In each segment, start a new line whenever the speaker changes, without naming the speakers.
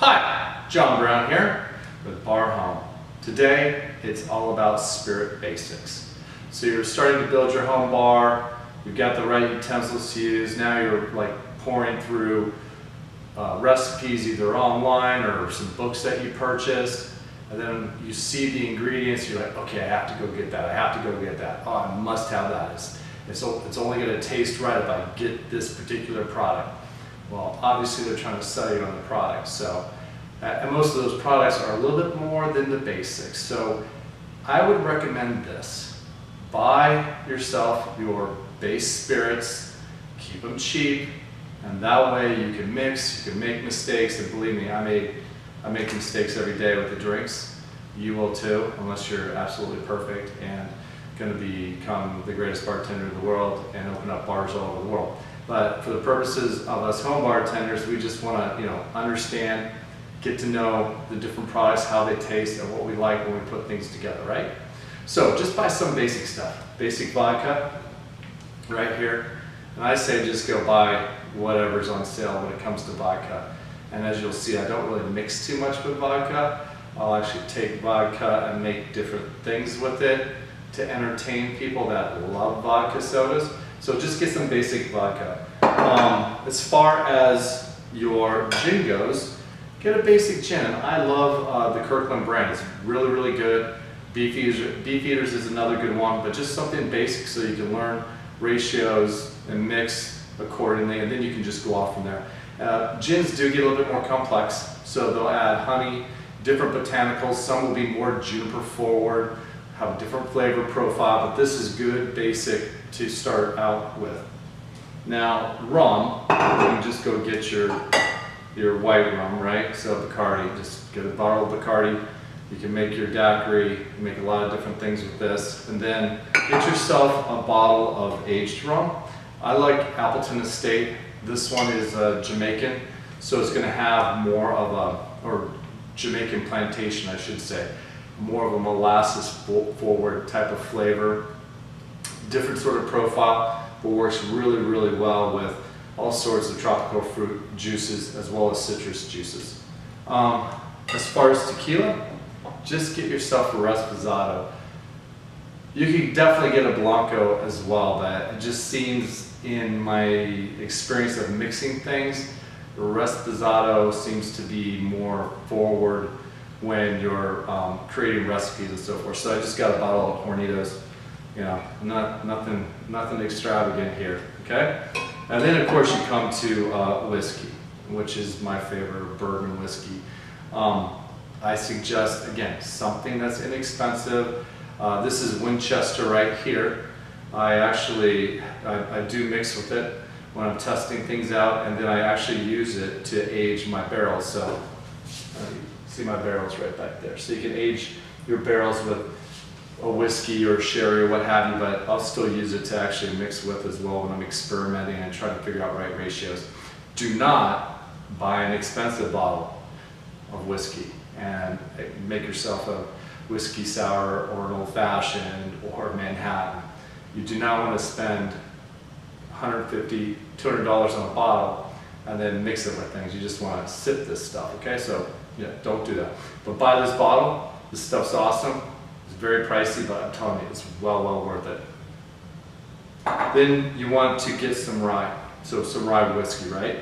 Hi, John Brown here with Bar Home. Today, it's all about spirit basics. So you're starting to build your home bar, you've got the right utensils to use, now you're like pouring through recipes either online or some books that you purchased, and then you see the ingredients, you're like, okay, I have to go get that, I have to go get that, oh, I must have that. It's only going to taste right if I get this particular product. Well, obviously they're trying to sell you on the product, so, and most of those products are a little bit more than the basics. So I would recommend this. Buy yourself your base spirits, keep them cheap, and that way you can mix, you can make mistakes, and believe me, I make mistakes every day with the drinks. You will too, unless you're absolutely perfect and going to become the greatest bartender in the world and open up bars all over the world. But for the purposes of us home bartenders, we just want to, understand, get to know the different products, how they taste, and what we like when we put things together, right? So just buy some basic stuff. Basic vodka, right here. And I say just go buy whatever's on sale when it comes to vodka. And as you'll see, I don't really mix too much with vodka. I'll actually take vodka and make different things with it to entertain people that love vodka sodas. So just get some basic vodka. As far as your gin goes, get a basic gin. I love the Kirkland brand. It's really, really good. Beefeaters is another good one, but just something basic so you can learn ratios and mix accordingly, and then you can just go off from there. Gins do get a little bit more complex, so they'll add honey, different botanicals. Some will be more juniper forward, have a different flavor profile, but this is good basic to start out with. Now, rum, you just go get your white rum, right? So Bacardi, just get a bottle of Bacardi. You can make your daiquiri, you make a lot of different things with this, and then get yourself a bottle of aged rum. I like Appleton Estate. This one is Jamaican, so it's going to have more of a, or Jamaican plantation, I should say, more of a molasses forward type of flavor, different sort of profile, but works really, really well with all sorts of tropical fruit juices as well as citrus juices. As far as tequila, just get yourself a Reposado. You can definitely get a Blanco as well, but it just seems, in my experience of mixing things, the Reposado seems to be more forward when you're creating recipes and so forth. So I just got a bottle of Hornitos, nothing extravagant here, okay? And then of course you come to whiskey, which is my favorite, bourbon whiskey. I suggest, again, something that's inexpensive. This is Winchester right here. I do mix with it when I'm testing things out, and then I actually use it to age my barrels. So see my barrels right back there. So you can age your barrels with a whiskey or sherry or what have you, but I'll still use it to actually mix with as well when I'm experimenting and trying to figure out right ratios. Do not buy an expensive bottle of whiskey and make yourself a whiskey sour or an old-fashioned or Manhattan. You do not want to spend $150, $200 on a bottle and then mix it with things. You just want to sip this stuff, okay? So yeah, don't do that. But buy this bottle. This stuff's awesome. It's very pricey, but I'm telling you, it's well worth it. Then you want to get some rye. So some rye whiskey, right?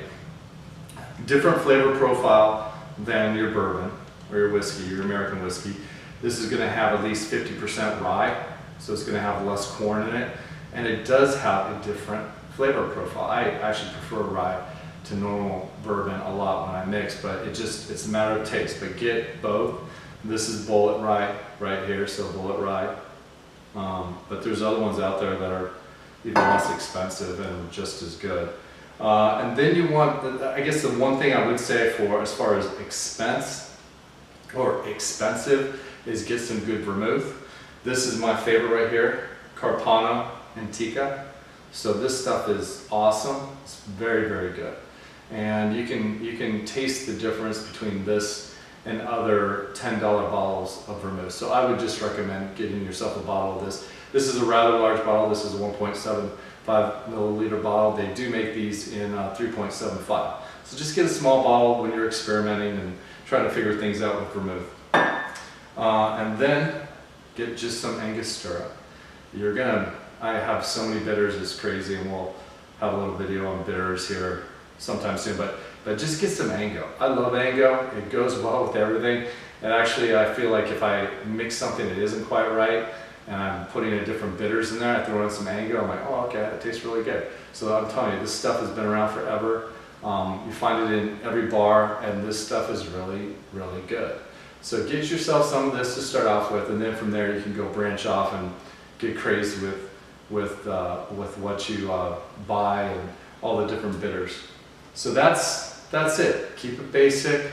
Different flavor profile than your bourbon or your whiskey, your American whiskey. This is going to have at least 50% rye, so it's going to have less corn in it, and it does have a different flavor profile. I actually prefer rye to normal bourbon a lot when I mix, but it's a matter of taste. But get both. This is Bullet Rye right here, so Bullet Rye. But there's other ones out there that are even less expensive and just as good. And then you want, I guess the one thing I would say for as far as expense or expensive is get some good vermouth. This is my favorite right here, Carpano Antica. So this stuff is awesome. It's very, very good. And you can taste the difference between this and other $10 bottles of vermouth. So I would just recommend getting yourself a bottle of this. This is a rather large bottle. This is a 1.75 milliliter bottle. They do make these in 3.75. So just get a small bottle when you're experimenting and trying to figure things out with vermouth. And then get just some Angostura. I have so many bitters, it's crazy, and we'll have a little video on bitters here sometime soon, but just get some Ango. I love Ango, it goes well with everything. And actually I feel like if I mix something that isn't quite right, and I'm putting in different bitters in there, I throw in some Ango, I'm like, oh okay, that tastes really good. So I'm telling you, this stuff has been around forever. You find it in every bar, and this stuff is really, really good. So get yourself some of this to start off with, and then from there you can go branch off and get crazy with what you buy and all the different bitters. So that's it. Keep it basic.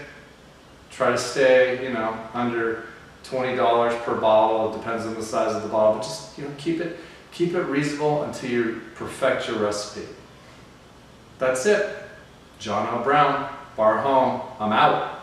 Try to stay, you know, under $20 per bottle. It depends on the size of the bottle, but just, you know, keep it reasonable until you perfect your recipe. That's it. John O. Brown, Bar Home. I'm out.